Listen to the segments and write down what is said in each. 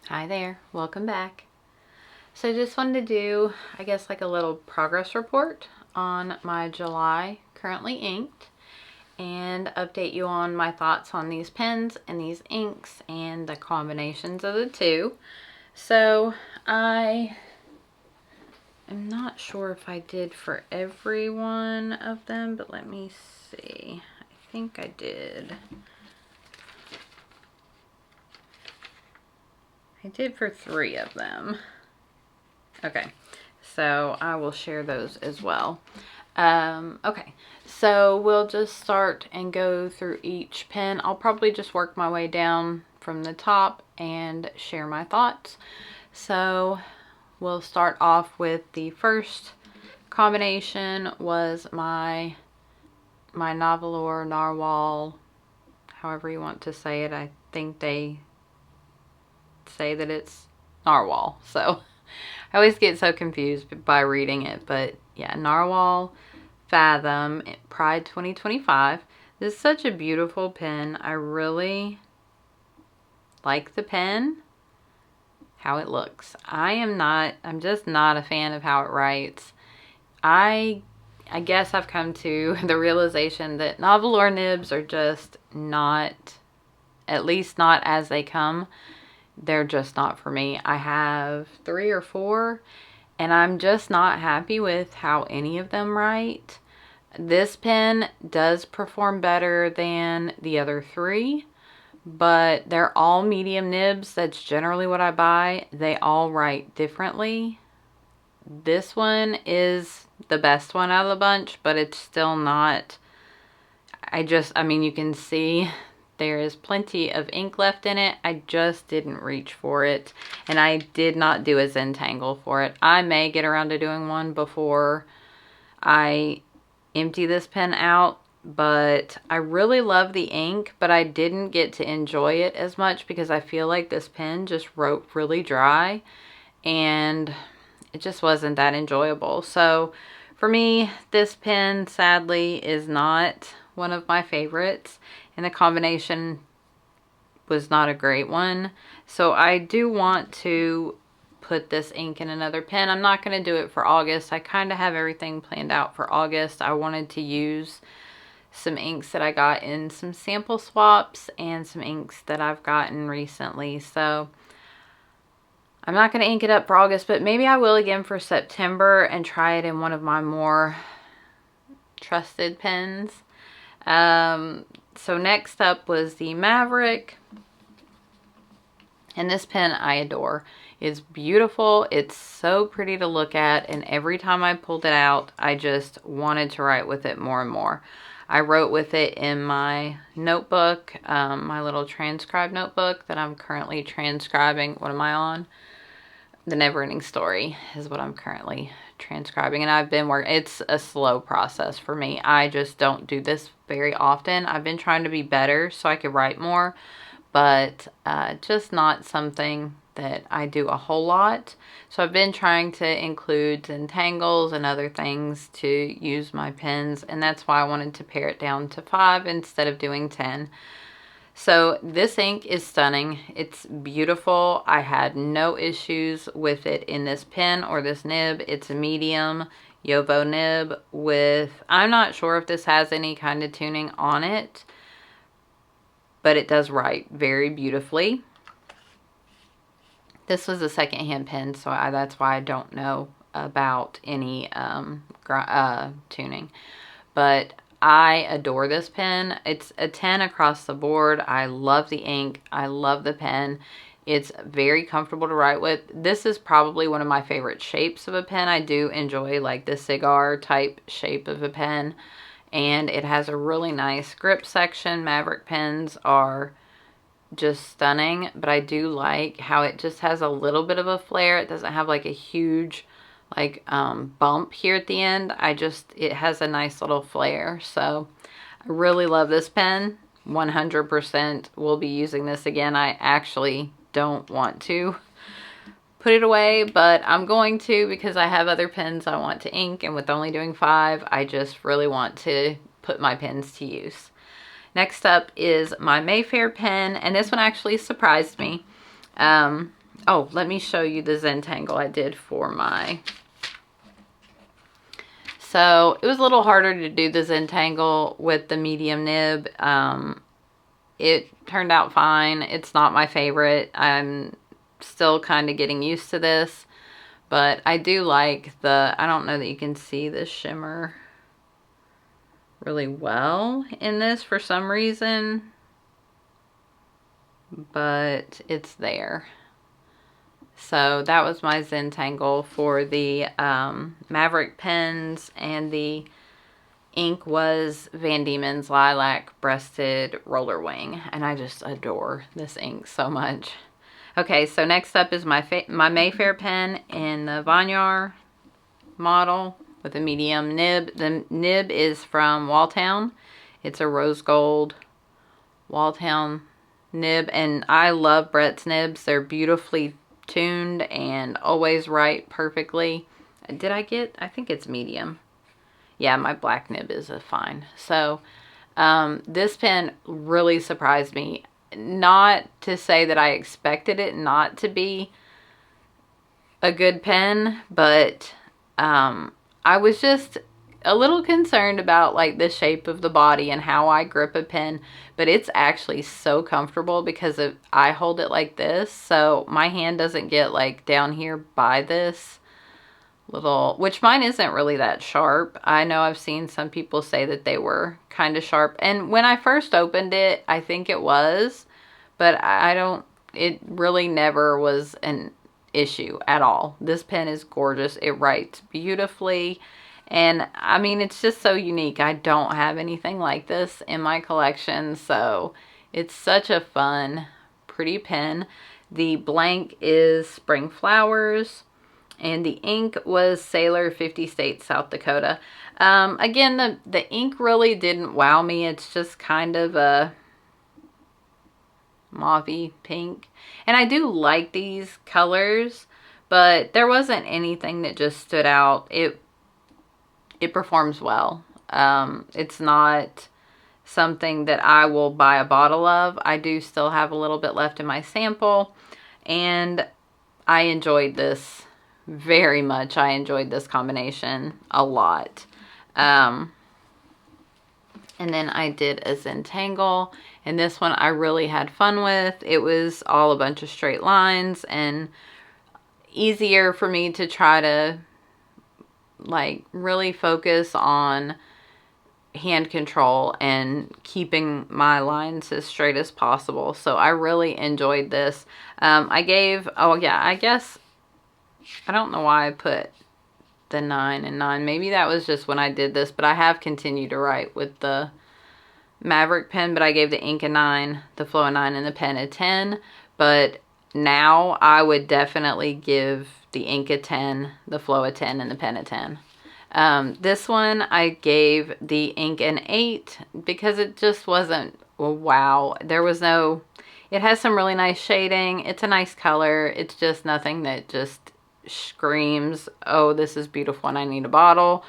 Hi there, welcome back. So I just wanted to do, I guess, like a little progress report on my July currently inked and update you on my thoughts on these pens and these inks and the combinations of the two. So I am not sure if I did for every one of them, but let me see. I think I did. I did for 3 of them. Okay, so I will share those as well. Okay, so we'll just start and go through each pen. I'll probably just work my way down from the top and share my thoughts. So we'll start off with the first combination was my Novelor Narwhal, however you want to say it. I think they say that it's Narwhal, so I always get so confused by reading it, but yeah, Narwhal Fathom Pride 2025. This is such a beautiful pen. I really like the pen, how it looks. I'm just not a fan of how it writes. I guess I've come to the realization that Novelor nibs are just not, at least not as they come. They're just not for me. I have 3 or 4 and I'm just not happy with how any of them write. This pen does perform better than the other 3, but they're all medium nibs. That's generally what I buy. They all write differently. This one is the best one out of the bunch, but it's still not, I mean, you can see there is plenty of ink left in it. I just didn't reach for it, and I did not do a Zentangle for it. I may get around to doing one before I empty this pen out, but I really love the ink, but I didn't get to enjoy it as much because I feel like this pen just wrote really dry and it just wasn't that enjoyable. So for me, this pen sadly is not one of my favorites, and the combination was not a great one. So I do want to put this ink in another pen. I'm not going to do it for August. I kind of have everything planned out for August. I wanted to use some inks that I got in some sample swaps and some inks that I've gotten recently. So I'm not going to ink it up for August, but maybe I will again for September and try it in one of my more trusted pens. So next up was the Maverick. And this pen I adore. It's beautiful. It's so pretty to look at. And every time I pulled it out, I just wanted to write with it more and more. I wrote with it in my notebook, my little transcribe notebook that I'm currently transcribing. What am I on? The Neverending Story is what I'm currently transcribing. And I've been working. It's a slow process for me. I just don't do this very often. I've been trying to be better so I could write more, but just not something that I do a whole lot. So I've been trying to include Zentangles and other things to use my pens, and that's why I wanted to pare it down to 5 instead of doing 10. So this ink is stunning. It's beautiful. I had no issues with it in this pen or this nib. It's a medium Yovo nib with, I'm not sure if this has any kind of tuning on it, but it does write very beautifully. This was a secondhand pen, so that's why I don't know about any tuning. But I adore this pen. It's a 10 across the board. I love the ink. I love the pen. It's very comfortable to write with. This is probably one of my favorite shapes of a pen. I do enjoy like the cigar type shape of a pen. And it has a really nice grip section. Maverick pens are just stunning, but I do like how it just has a little bit of a flare. It doesn't have like a huge like bump here at the end. It has a nice little flare. So I really love this pen. 100% will be using this again. I actually don't want to put it away, but I'm going to because I have other pens I want to ink, and with only doing 5, I just really want to put my pens to use. Next up is my Mayfair pen, and this one actually surprised me. oh, let me show you the Zentangle I did for my... So it was a little harder to do the Zentangle with the medium nib. It turned out fine. It's not my favorite. I'm still kind of getting used to this. But I do like the... I don't know that you can see the shimmer really well in this for some reason. But it's there. So that was my Zentangle for the Maverick pens, and the ink was Van Diemen's Lilac Breasted Roller Wing, and I just adore this ink so much. Okay, so next up is my Mayfair pen in the Vanyar model with a medium nib. The nib is from Walltown. It's a rose gold Walltown nib, and I love Brett's nibs. They're beautifully tuned and always write perfectly. I think it's medium. Yeah, my black nib is a fine. So this pen really surprised me. Not to say that I expected it not to be a good pen, but I was just a little concerned about like the shape of the body and how I grip a pen, but it's actually so comfortable because I hold it like this, so my hand doesn't get like down here by this little, which mine isn't really that sharp. I know I've seen some people say that they were kind of sharp, and when I first opened it, I think it was, but it really never was an issue at all. This pen is gorgeous. It writes beautifully. And I mean, it's just so unique. I don't have anything like this in my collection, so it's such a fun, pretty pen. The blank is Spring Flowers, and the ink was Sailor 50 States, South Dakota. Again, the ink really didn't wow me. It's just kind of a mauvey pink. And I do like these colors, but there wasn't anything that just stood out. It performs well. It's not something that I will buy a bottle of. I do still have a little bit left in my sample, and I enjoyed this very much. I enjoyed this combination a lot. And then I did a Zentangle, and this one I really had fun with. It was all a bunch of straight lines and easier for me to try to like really focus on hand control and keeping my lines as straight as possible. So I really enjoyed this. I guess I don't know why I put the 9 and 9. Maybe that was just when I did this, but I have continued to write with the Maverick pen, but I gave the ink a 9, the flow a 9, and the pen a 10. But now I would definitely give the ink a 10, the flow a 10, and the pen a 10. This one I gave the ink an 8 because it just wasn't wow. It has some really nice shading. It's a nice color. It's just nothing that just screams, oh, this is beautiful and I need a bottle.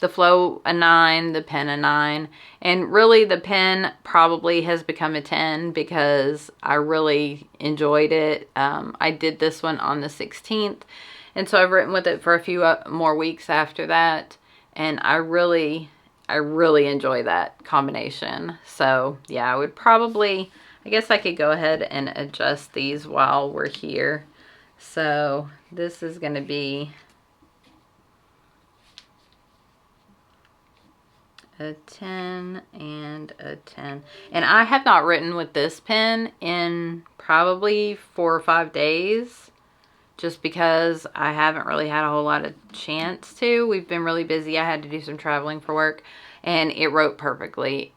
The flow a 9, the pen a 9, and really the pen probably has become a 10 because I really enjoyed it. I did this one on the 16th, and so I've written with it for a few more weeks after that, and I really enjoy that combination. So yeah, I guess I could go ahead and adjust these while we're here. So this is going to be a 10 and a 10. And I have not written with this pen in probably 4 or 5 days, just because I haven't really had a whole lot of chance to. We've been really busy. I had to do some traveling for work, and it wrote perfectly.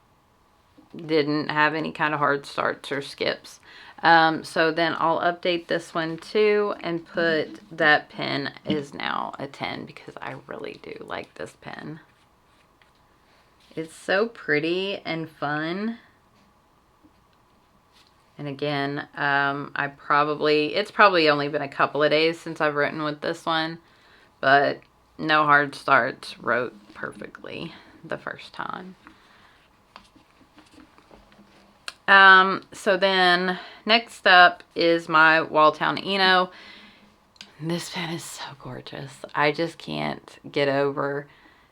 Didn't have any kind of hard starts or skips. So then I'll update this one too and put that pen is now a 10 because I really do like this pen. It's so pretty and fun. And again, it's probably only been a couple of days since I've written with this one, but no hard starts, wrote perfectly the first time. So then next up is my Walltown Eno. This pen is so gorgeous. I just can't get over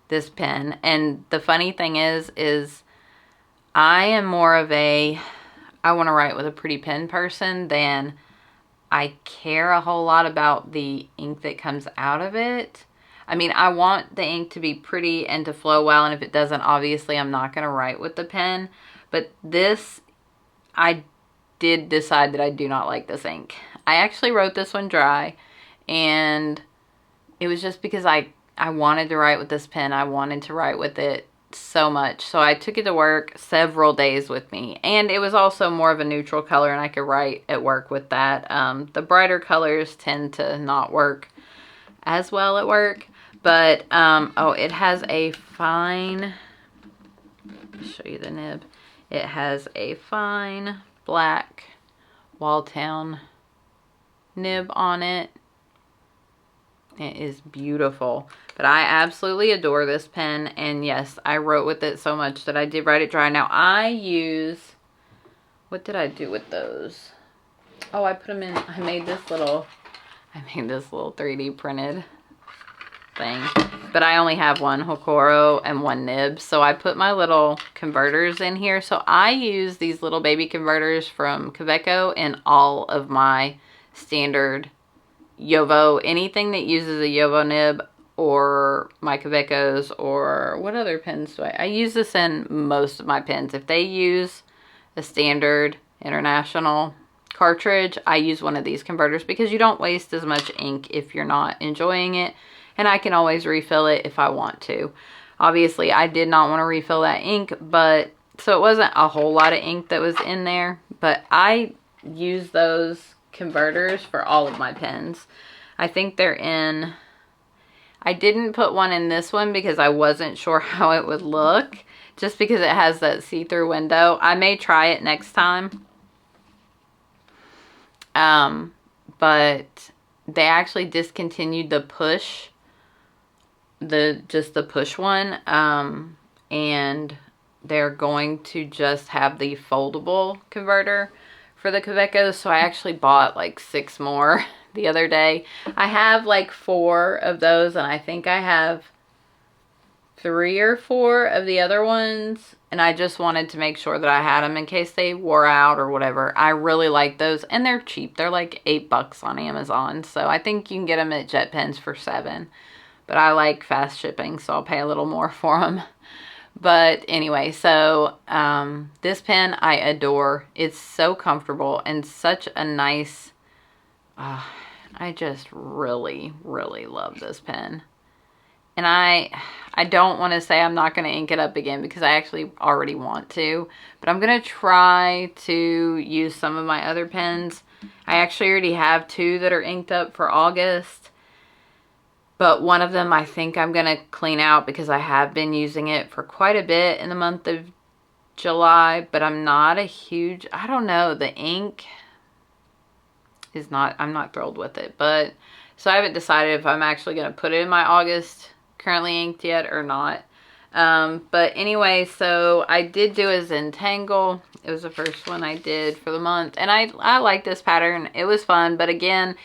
this pen. And the funny thing is I am more of a, I want to write with a pretty pen person than I care a whole lot about the ink that comes out of it. I mean, I want the ink to be pretty and to flow well, and if it doesn't, obviously I'm not going to write with the pen. But this, I did decide that I do not like this ink. I actually wrote this one dry, and it was just because I wanted to write with this pen. I wanted to write with it so much. So I took it to work several days with me, and it was also more of a neutral color, and I could write at work with that. The brighter colors tend to not work as well at work, but oh, it has a fine, let me show you the nib. It has a fine black Walltown nib on it. It is beautiful, but I absolutely adore this pen, and yes, I wrote with it so much that I did write it dry. Now I use, what did I do with those? Oh, I put them in, I made this little 3D printed thing, but I only have one Hokoro and one nib, so I put my little converters in here. So I use these little baby converters from Kaweco in all of my standard Yovo, anything that uses a Yovo nib, or my Kawecos, or what other pens do I use this in most of my pens. If they use a standard international cartridge, I use one of these converters because you don't waste as much ink if you're not enjoying it, and I can always refill it if I want to. Obviously, I did not want to refill that ink, but so it wasn't a whole lot of ink that was in there, but I use those converters for all of my pens. I think they're in, I didn't put one in this one because I wasn't sure how it would look, just because it has that see-through window. I may try it next time. But they actually discontinued the push, just the push one, and they're going to just have the foldable converter for the Kaweco. So I actually bought like 6 more the other day. I have like 4 of those, and I think I have 3 or 4 of the other ones, and I just wanted to make sure that I had them in case they wore out or whatever. I really like those, and they're cheap. They're like $8 on Amazon, so I think you can get them at JetPens for $7, but I like fast shipping, so I'll pay a little more for them. But anyway, so this pen I adore. It's so comfortable and such a nice, I just really, really love this pen. And I don't want to say I'm not going to ink it up again, because I actually already want to. But I'm going to try to use some of my other pens. I actually already have 2 that are inked up for August. But one of them I think I'm going to clean out, because I have been using it for quite a bit in the month of July. But I'm not a huge, I don't know, the ink is not, I'm not thrilled with it. But so I haven't decided if I'm actually going to put it in my August currently inked yet or not. But anyway, so I did do a Zentangle. It was the first one I did for the month, and I like this pattern. It was fun, but again,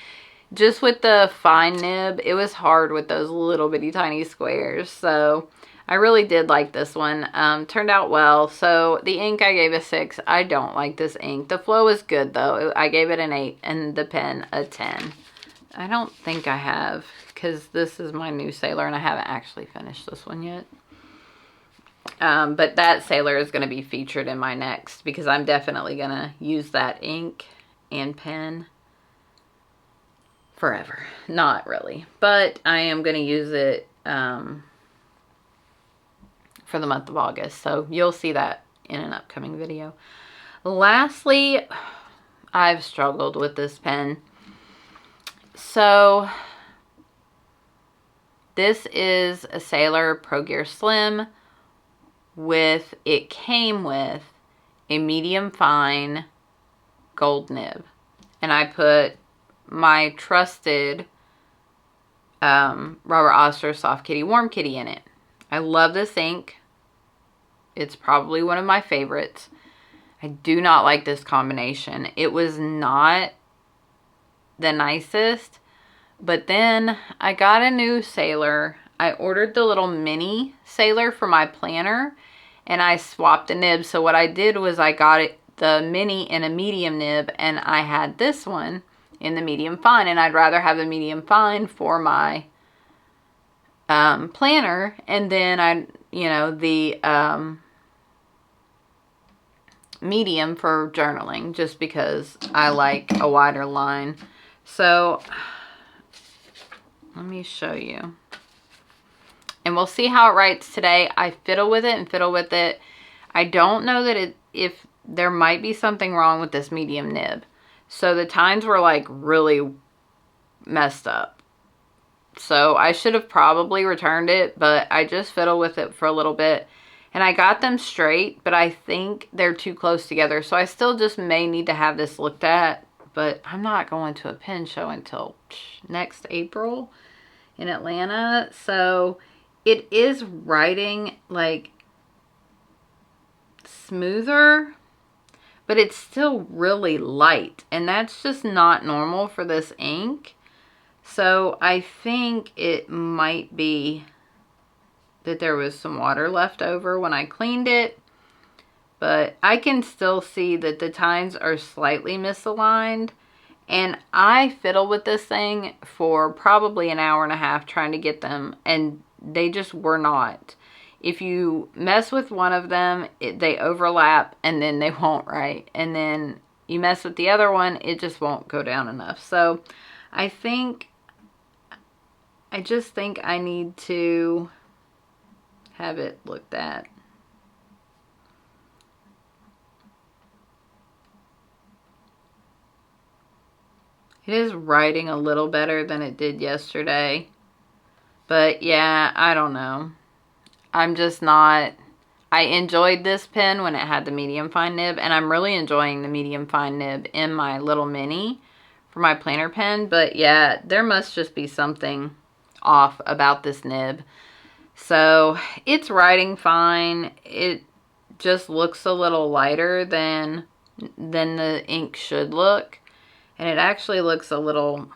just with the fine nib, it was hard with those little bitty tiny squares. So I really did like this one. Turned out well. So the ink I gave a 6. I don't like this ink. The flow is good though. I gave it an 8, and the pen a 10. I don't think I have, because this is my new Sailor, and I haven't actually finished this one yet. But that Sailor is going to be featured in my next, because I'm definitely going to use that ink and pen forever. Not really, but I am going to use it for the month of August. So you'll see that in an upcoming video. Lastly, I've struggled with this pen. So this is a Sailor Pro Gear Slim with, it came with a medium fine gold nib. And I put my trusted Robert Oster Soft Kitty Warm Kitty in it. I love this ink. It's probably one of my favorites. I do not like this combination. It was not the nicest, but then I got a new sailor. I ordered the little mini sailor for my planner, and I swapped the nib. So what I did was I got the mini in a medium nib, and I had this one in the medium fine, and I'd rather have the medium fine for my planner, and then the medium for journaling, just because I like a wider line. So let me show you, and we'll see how it writes today. I fiddle with it and fiddle with it. I don't know that if there might be something wrong with this medium nib. So the tines were like really messed up. So I should have probably returned it, but I just fiddle with it for a little bit. And I got them straight, but I think they're too close together. So I still just may need to have this looked at. But I'm not going to a pen show until next April in Atlanta. So it is writing like smoother, but it's still really light. And that's just not normal for this ink. So I think it might be that there was some water left over when I cleaned it, but I can still see that the tines are slightly misaligned, and I fiddle with this thing for probably an hour and a half trying to get them, and they just were not. If you mess with one of them, they overlap and then they won't write, and then you mess with the other one, it just won't go down enough. So I just think I need to have it looked at. It is writing a little better than it did yesterday. But yeah, I don't know. I'm just not... I enjoyed this pen when it had the medium fine nib, and I'm really enjoying the medium fine nib in my little mini for my planner pen. But yeah, there must just be something off about this nib. So it's writing fine. It just looks a little lighter than the ink should look. And it actually looks a little,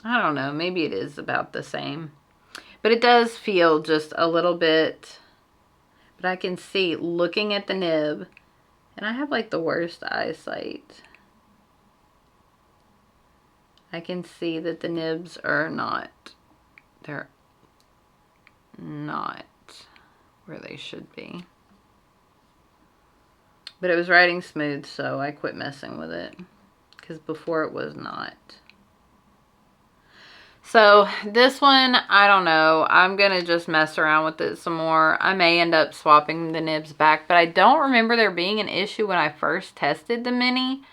I don't know, maybe it is about the same. But it does feel just a little bit, but I can see looking at the nib, and I have like the worst eyesight. I can see that the nibs are not, they're not where they should be. But it was writing smooth, so I quit messing with it, because before it was not. So this one, I don't know. I'm going to just mess around with it some more. I may end up swapping the nibs back, but I don't remember there being an issue when I first tested the mini.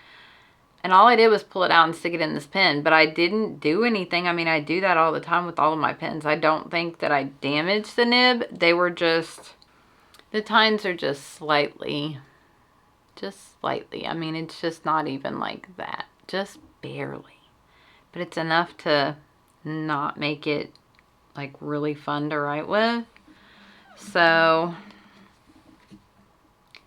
And all I did was pull it out and stick it in this pen, but I didn't do anything. I mean, I do that all the time with all of my pens. I don't think that I damaged the nib. They were just, the tines are just slightly. I mean, it's just not even like that. Just barely. But it's enough to not make it like really fun to write with. So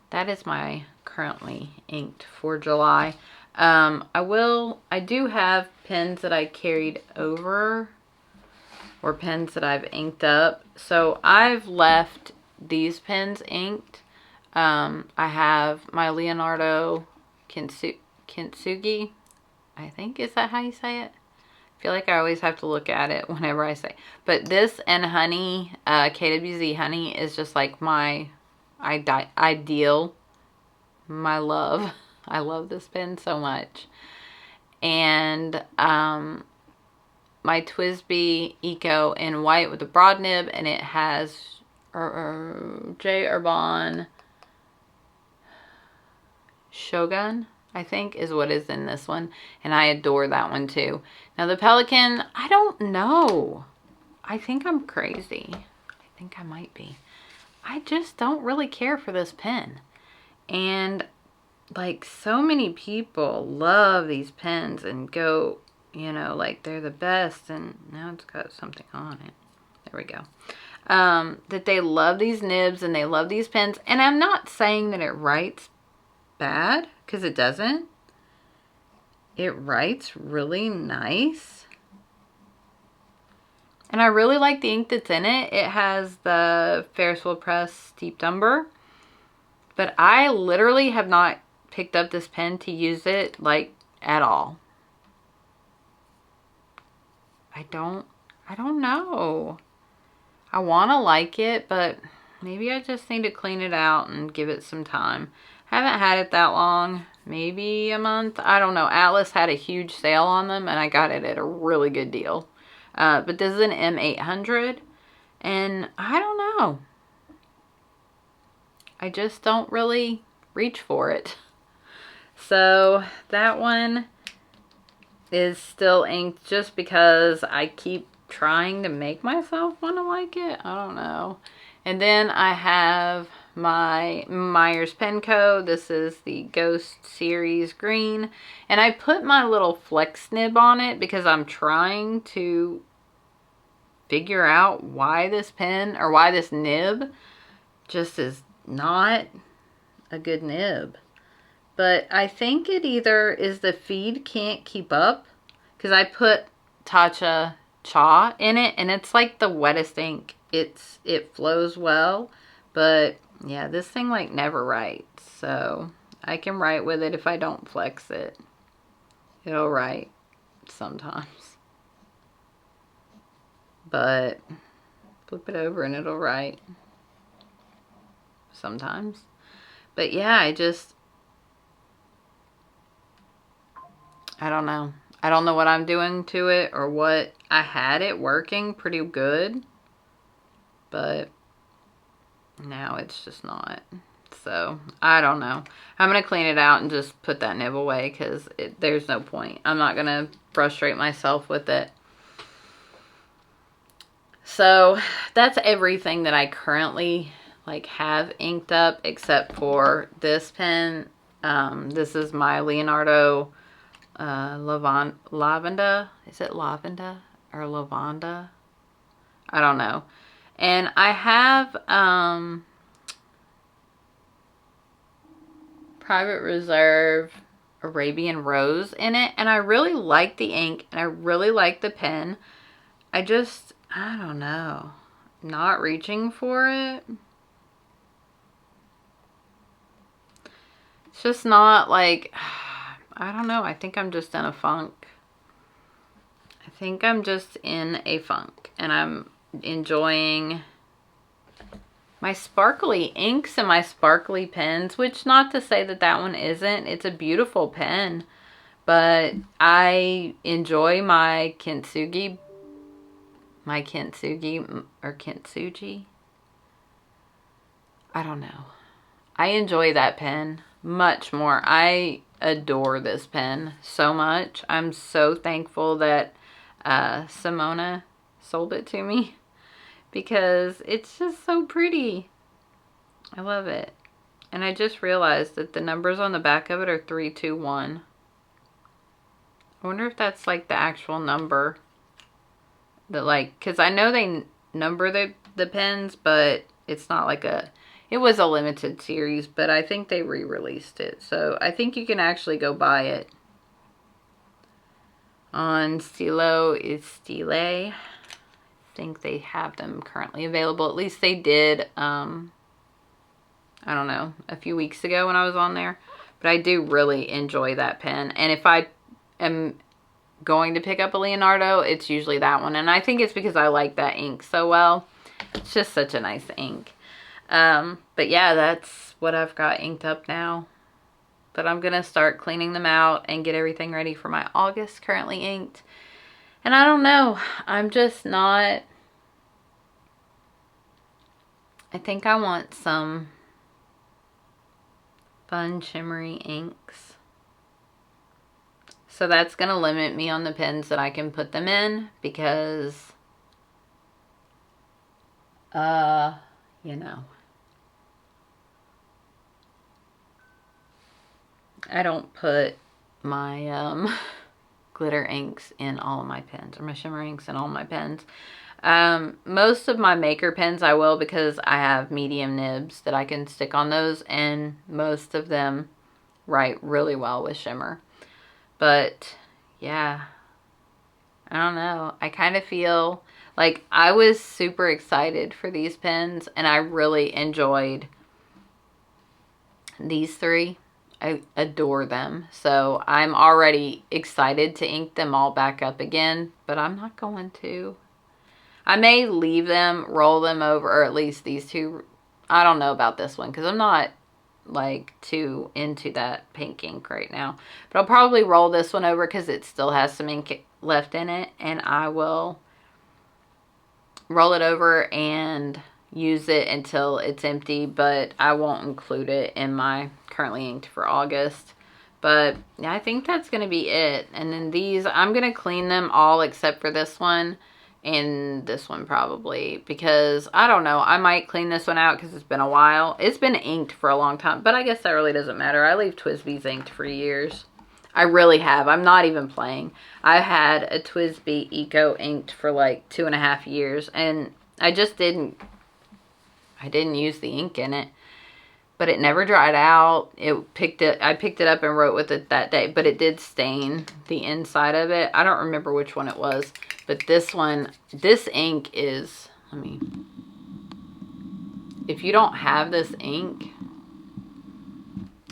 that is my currently inked for July. I do have pens that I carried over, or pens that I've inked up. So I've left these pens inked. I have my Leonardo Kintsugi. I think, is that how you say it? I feel like I always have to look at it whenever I say. But this and Honey, KWZ Honey, is just like my ideal, my love. I love this pen so much. And my TWSBI Eco in white with a broad nib, and it has J. Urban Shogun, I think, is what is in this one. And I adore that one too. Now the Pelikan, I don't know. I think I'm crazy. I think I might be. I just don't really care for this pen. And like, so many people love these pens and go, you know, like they're the best. And now it's got something on it. There we go. That they love these nibs and they love these pens. And I'm not saying that it writes bad, because it doesn't. It writes really nice. And I really like the ink that's in it. It has the Ferris Wheel Press Steeped Umber. But I literally have not picked up this pen to use it, like, at all. I don't know. I want to like it, but maybe I just need to clean it out and give it some time. Haven't had it that long. Maybe a month. I don't know. Atlas had a huge sale on them, and I got it at a really good deal. But this is an M800, and I don't know. I just don't really reach for it. So that one is still inked just because I keep trying to make myself want to like it. I don't know. And then I have my Myers Penco. This is the Ghost Series Green. And I put my little flex nib on it because I'm trying to figure out why this pen, or why this nib just is not a good nib. But I think it either is the feed can't keep up, because I put Tatcha Cha in it, and it's like the wettest ink. It flows well, but yeah, this thing like never writes. So I can write with it if I don't flex it. It'll write sometimes. But flip it over and it'll write sometimes. But yeah, I don't know. I don't know what I'm doing to it or what. I had it working pretty good, but now it's just not. So I don't know. I'm going to clean it out and just put that nib away, because there's no point. I'm not going to frustrate myself with it. So that's everything that I currently like have inked up, except for this pen. This is my Leonardo Lavanda. Is it Lavanda or Lavanda? I don't know. And I have Private Reserve Arabian Rose in it, and I really like the ink and I really like the pen. I don't know, not reaching for it. It's just not like, I don't know. I think I'm just in a funk. I think I'm just in a funk, and I'm enjoying my sparkly inks and my sparkly pens, which, not to say that that one isn't. It's a beautiful pen, but I enjoy my Kintsugi or Kintsugi. I don't know. I enjoy that pen much more. I adore this pen so much. I'm so thankful that Simona sold it to me, because it's just so pretty. I love it. And I just realized that the numbers on the back of it are 321. I wonder if that's like the actual number. That, like, because I know they number the pens, but it's not like it was a limited series, but I think they re-released it. So I think you can actually go buy it on Stilo is Stile. I think they have them currently available. At least they did, I don't know, a few weeks ago when I was on there. But I do really enjoy that pen. And if I am going to pick up a Leonardo, it's usually that one. And I think it's because I like that ink so well. It's just such a nice ink. But yeah, that's what I've got inked up now. But I'm going to start cleaning them out and get everything ready for my August currently inked. And I don't know. I'm just not... I think I want some fun shimmery inks. So that's going to limit me on the pens that I can put them in, because, you know, I don't put my glitter inks in all of my pens, or my shimmer inks in all my pens. Most of my maker pens I will, because I have medium nibs that I can stick on those, and most of them write really well with shimmer. But yeah, I don't know. I kind of feel like I was super excited for these pens, and I really enjoyed these three. I adore them. So I'm already excited to ink them all back up again, but I'm not going to. I may leave them, roll them over, or at least these two. I don't know about this one because I'm not like too into that pink ink right now. But I'll probably roll this one over because it still has some ink left in it, and I will roll it over and use it until it's empty, but I won't include it in my currently inked for August. But yeah, I think that's going to be it. And then these, I'm going to clean them all except for this one and this one probably, because I don't know, I might clean this one out because it's been a while. It's been inked for a long time, but I guess that really doesn't matter. I leave TWSBIs inked for years. I really have. I'm not even playing. I had a TWSBI Eco inked for like 2.5 years, and I didn't use the ink in it, but it never dried out. I picked it up and wrote with it that day, but it did stain the inside of it. I don't remember which one it was, but this one, this ink is, if you don't have this ink,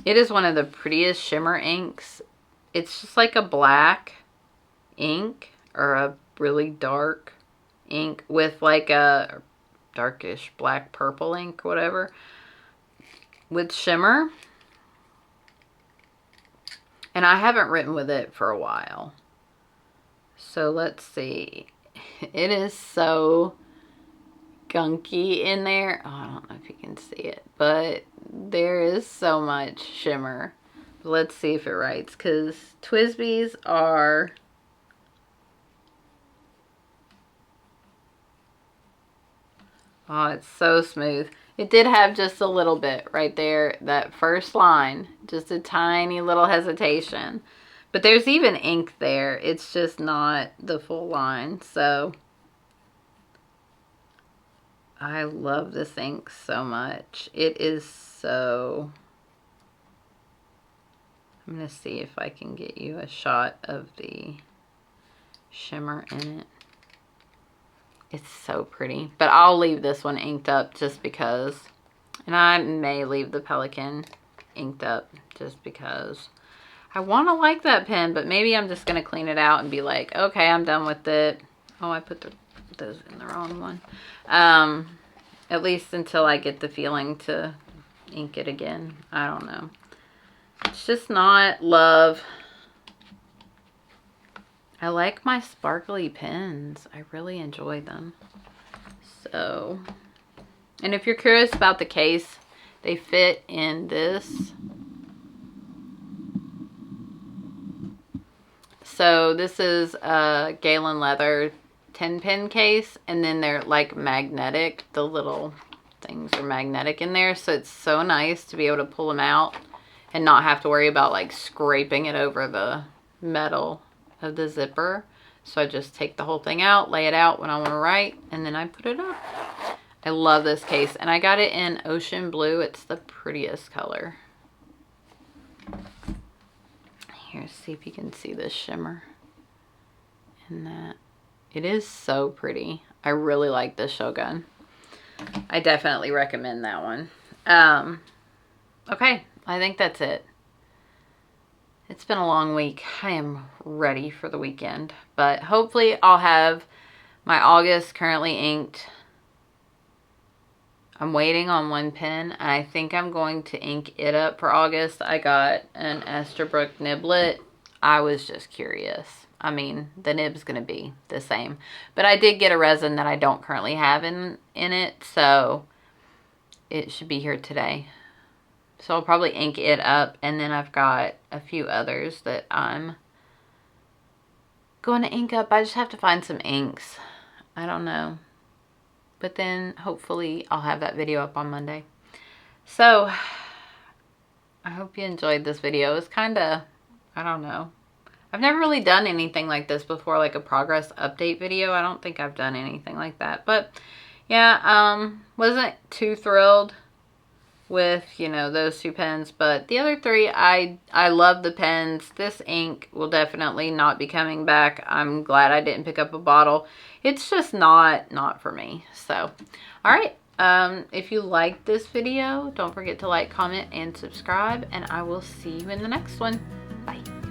it is one of the prettiest shimmer inks. It's just like a black ink or a really dark ink with like a darkish black purple ink, whatever, with shimmer. And I haven't written with it for a while. So let's see. It is so gunky in there. Oh, I don't know if you can see it, but there is so much shimmer. Let's see if it writes, because TWSBIs are, oh, it's so smooth. It did have just a little bit right there, that first line, just a tiny little hesitation. But there's even ink there. It's just not the full line. So I love this ink so much. It is so... I'm going to see if I can get you a shot of the shimmer in it. It's so pretty. But I'll leave this one inked up just because. And I may leave the Pelican inked up just because. I want to like that pen, but maybe I'm just going to clean it out and be like, okay, I'm done with it. Oh, I put those in the wrong one. At least until I get the feeling to ink it again. I don't know. It's just not love. I like my sparkly pens. I really enjoy them. So, and if you're curious about the case, they fit in this. So this is a Galen leather 10-pin case, and then they're like magnetic. The little things are magnetic in there, so it's so nice to be able to pull them out and not have to worry about like scraping it over the metal of the zipper. So I just take the whole thing out, lay it out when I want to write, and then I put it up. I love this case, and I got it in ocean blue. It's the prettiest color. Here, see if you can see this shimmer in that. It is so pretty. I really like this Shogun. I definitely recommend that one. Okay, I think that's it. It's been a long week. I am ready for the weekend, but hopefully I'll have my August currently inked. I'm waiting on one pen. I think I'm going to ink it up for August. I got an Esterbrook niblet. I was just curious. I mean, the nib's going to be the same. But I did get a resin that I don't currently have in it, so it should be here today. So I'll probably ink it up, and then I've got a few others that I'm going to ink up. I just have to find some inks. I don't know. But then hopefully I'll have that video up on Monday. So I hope you enjoyed this video. It's kind of, I don't know. I've never really done anything like this before, like a progress update video. I don't think I've done anything like that. But yeah, wasn't too thrilled with, you know, those 2 pens. But the other 3, I love the pens. This ink will definitely not be coming back. I'm glad I didn't pick up a bottle. It's just not for me. So, all right. If you liked this video, don't forget to like, comment, and subscribe, and I will see you in the next one. Bye.